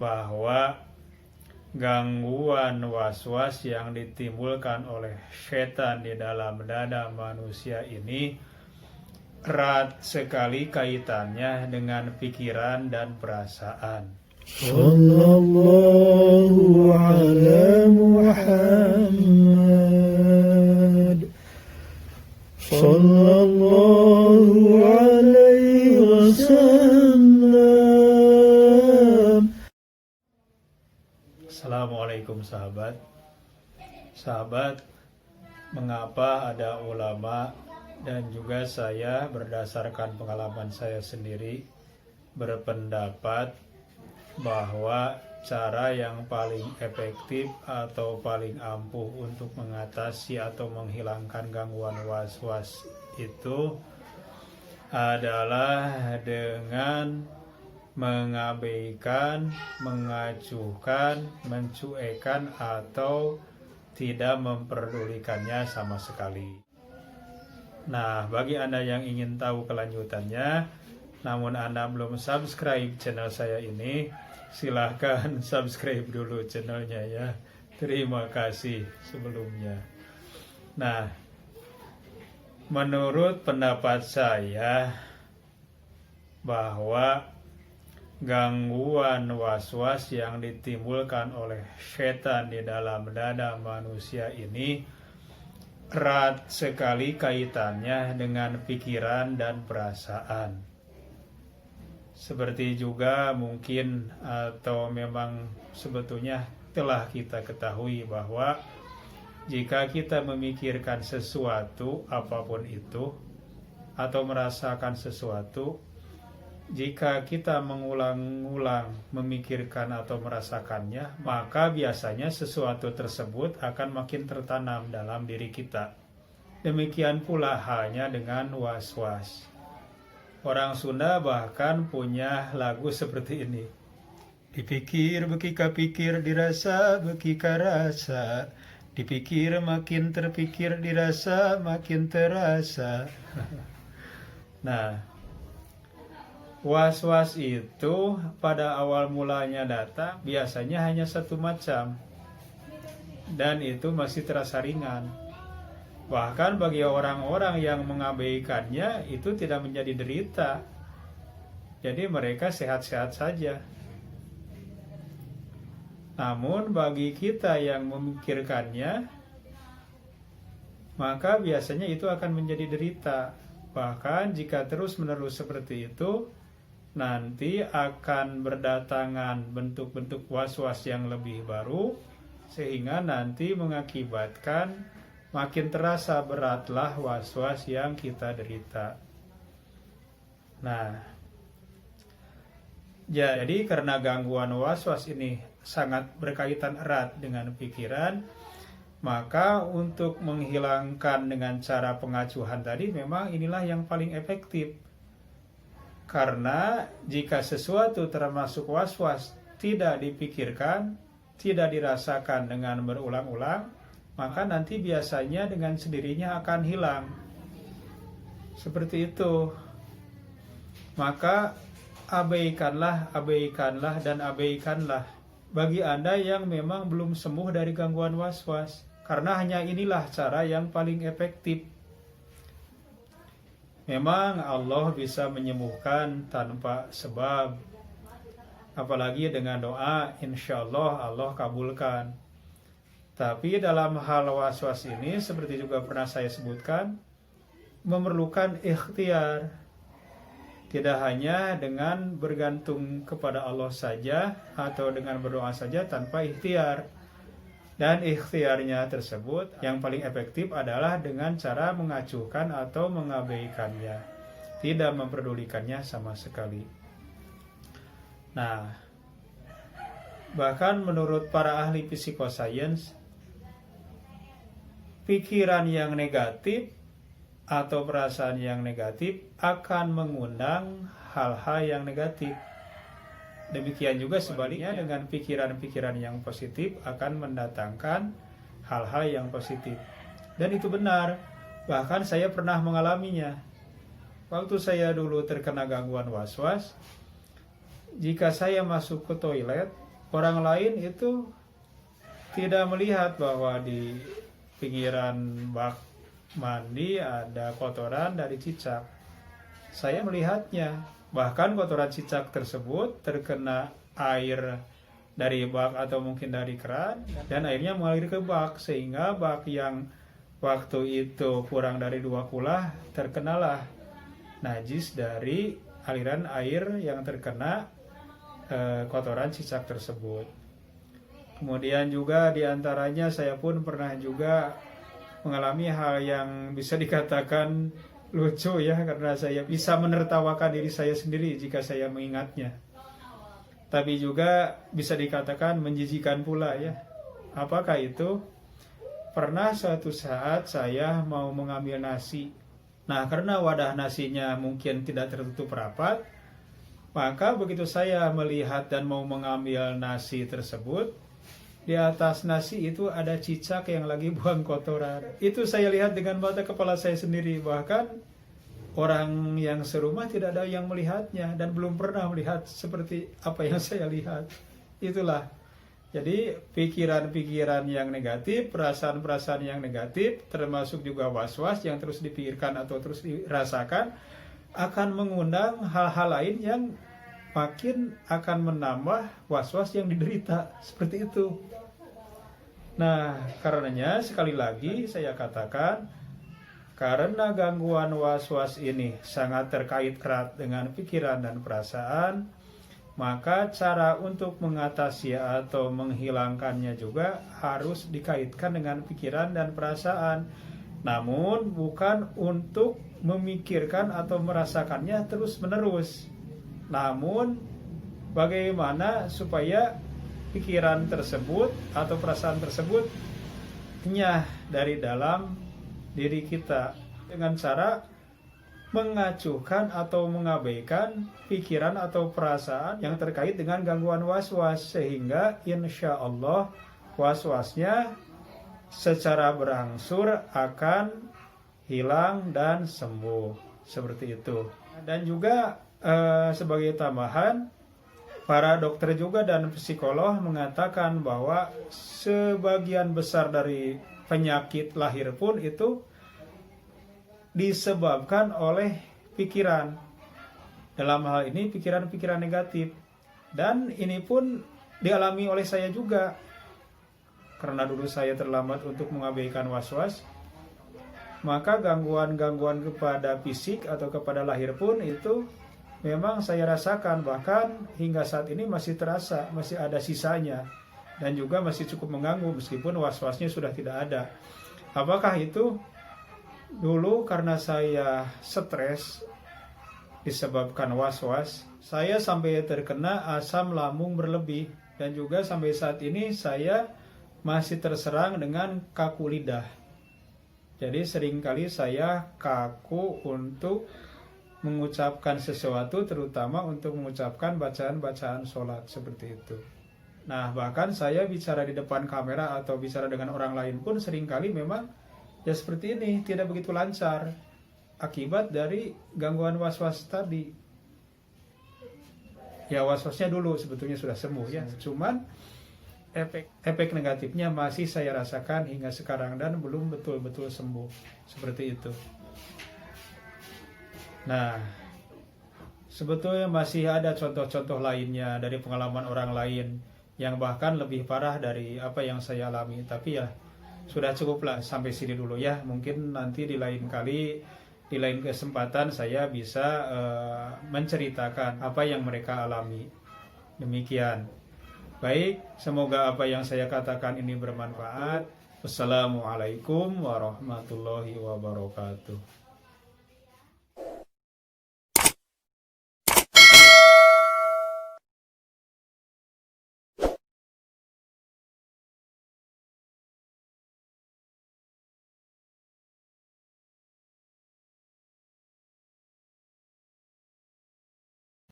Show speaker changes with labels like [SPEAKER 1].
[SPEAKER 1] bahwa gangguan was-was yang ditimbulkan oleh setan di dalam dada manusia ini erat sekali kaitannya dengan pikiran dan perasaan.
[SPEAKER 2] Sallallahu ala Muhammad Sallallahu alaihi wasallam.
[SPEAKER 1] Assalamualaikum sahabat. Sahabat, mengapa ada ulama dan juga saya berdasarkan pengalaman saya sendiri berpendapat bahwa cara yang paling efektif atau paling ampuh untuk mengatasi atau menghilangkan gangguan was-was itu adalah dengan mengabaikan, mengacuhkan, mencuekan atau tidak memperdulikannya sama sekali. Nah, bagi Anda yang ingin tahu kelanjutannya, namun Anda belum subscribe channel saya ini, silahkan subscribe dulu channelnya ya. Terima kasih sebelumnya. Nah, menurut pendapat saya bahwa gangguan was-was yang ditimbulkan oleh setan di dalam dada manusia ini erat sekali kaitannya dengan pikiran dan perasaan. Seperti juga mungkin atau memang sebetulnya telah kita ketahui bahwa jika kita memikirkan sesuatu apapun itu atau merasakan sesuatu, jika kita mengulang-ulang memikirkan atau merasakannya, maka biasanya sesuatu tersebut akan makin tertanam dalam diri kita. Demikian pula halnya dengan was-was. Orang Sunda bahkan punya lagu seperti ini. Dipikir bekika pikir, dirasa bekika rasa. Dipikir makin terpikir, dirasa makin terasa. Nah, was-was itu pada awal mulanya datang biasanya hanya satu macam dan itu masih terasa ringan. Bahkan bagi orang-orang yang mengabaikannya itu tidak menjadi derita. Jadi mereka sehat-sehat saja. Namun bagi kita yang memikirkannya, maka biasanya itu akan menjadi derita. Bahkan jika terus-menerus seperti itu, nanti akan berdatangan bentuk-bentuk was-was yang lebih baru, sehingga nanti mengakibatkan makin terasa beratlah was-was yang kita derita. Nah, jadi karena gangguan was-was ini sangat berkaitan erat dengan pikiran, maka untuk menghilangkan dengan cara pengacuhan tadi memang inilah yang paling efektif. Karena jika sesuatu termasuk was-was tidak dipikirkan, tidak dirasakan dengan berulang-ulang, maka nanti biasanya dengan sendirinya akan hilang. Seperti itu. Maka abaikanlah dan abaikanlah bagi Anda yang memang belum sembuh dari gangguan was-was. Karena hanya inilah cara yang paling efektif. Memang Allah bisa menyembuhkan tanpa sebab. Apalagi dengan doa, insya Allah kabulkan. Tapi dalam hal was-was ini, seperti juga pernah saya sebutkan, memerlukan ikhtiar. Tidak hanya dengan bergantung kepada Allah saja, atau dengan berdoa saja tanpa ikhtiar. Dan ikhtiarnya tersebut yang paling efektif adalah dengan cara mengacuhkan atau mengabaikannya, tidak memperdulikannya sama sekali. Nah, bahkan menurut para ahli psikoscience, pikiran yang negatif atau perasaan yang negatif akan mengundang hal-hal yang negatif. Demikian juga sebaliknya dengan pikiran-pikiran yang positif akan mendatangkan hal-hal yang positif. Dan itu benar. Bahkan saya pernah mengalaminya. Waktu saya dulu terkena gangguan was-was, jika saya masuk ke toilet, orang lain itu tidak melihat bahwa di pinggiran bak mandi ada kotoran dari cicak. Saya melihatnya, bahkan kotoran cicak tersebut terkena air dari bak atau mungkin dari keran, dan airnya mengalir ke bak, sehingga bak yang waktu itu kurang dari 2 kulah terkenalah najis dari aliran air yang terkena kotoran cicak tersebut. Kemudian juga diantaranya saya pun pernah juga mengalami hal yang bisa dikatakan lucu ya, karena saya bisa menertawakan diri saya sendiri jika saya mengingatnya. Tapi juga bisa dikatakan menjijikan pula ya. Apakah itu? Pernah suatu saat saya mau mengambil nasi. Nah, karena wadah nasinya mungkin tidak tertutup rapat, maka begitu saya melihat dan mau mengambil nasi tersebut, di atas nasi itu ada cicak yang lagi buang kotoran. Itu saya lihat dengan mata kepala saya sendiri. Bahkan orang yang serumah tidak ada yang melihatnya dan belum pernah melihat seperti apa yang saya lihat. Itulah. Jadi pikiran-pikiran yang negatif, perasaan-perasaan yang negatif, termasuk juga was-was yang terus dipikirkan atau terus dirasakan, akan mengundang hal-hal lain yang makin akan menambah was-was yang diderita. Seperti itu. Nah, karenanya sekali lagi saya katakan, karena gangguan was-was ini sangat terkait erat dengan pikiran dan perasaan, maka cara untuk mengatasi atau menghilangkannya juga harus dikaitkan dengan pikiran dan perasaan. Namun bukan untuk memikirkan atau merasakannya terus-menerus. Namun bagaimana supaya pikiran tersebut atau perasaan tersebut nyah dari dalam diri kita dengan cara mengacuhkan atau mengabaikan pikiran atau perasaan yang terkait dengan gangguan was-was, sehingga insya Allah was-wasnya secara berangsur akan hilang dan sembuh. Seperti itu. Dan juga sebagai tambahan, para dokter juga dan psikolog mengatakan bahwa sebagian besar dari penyakit lahir pun itu disebabkan oleh pikiran. Dalam hal ini pikiran-pikiran negatif. Dan ini pun dialami oleh saya juga. Karena dulu saya terlambat untuk mengabaikan was-was, maka gangguan-gangguan kepada fisik atau kepada lahir pun itu memang saya rasakan. Bahkan hingga saat ini masih terasa, masih ada sisanya. Dan juga masih cukup mengganggu meskipun was-wasnya sudah tidak ada. Apakah itu? Dulu karena saya stres disebabkan was-was, saya sampai terkena asam lambung berlebih. Dan juga sampai saat ini saya masih terserang dengan kaku lidah. Jadi seringkali saya kaku untuk mengucapkan sesuatu, terutama untuk mengucapkan bacaan-bacaan sholat seperti itu. Nah, bahkan saya bicara di depan kamera atau bicara dengan orang lain pun seringkali memang ya seperti ini, tidak begitu lancar akibat dari gangguan was-was tadi. Ya was-wasnya dulu sebetulnya sudah sembuh ya, cuman efek negatifnya masih saya rasakan hingga sekarang dan belum betul-betul sembuh. Seperti itu. Nah, sebetulnya masih ada contoh-contoh lainnya dari pengalaman orang lain yang bahkan lebih parah dari apa yang saya alami. Tapi ya sudah cukuplah sampai sini dulu ya. Mungkin nanti di lain kali, di lain kesempatan saya bisa menceritakan apa yang mereka alami. Demikian. Baik, semoga apa yang saya katakan ini bermanfaat. Wassalamualaikum warahmatullahi wabarakatuh.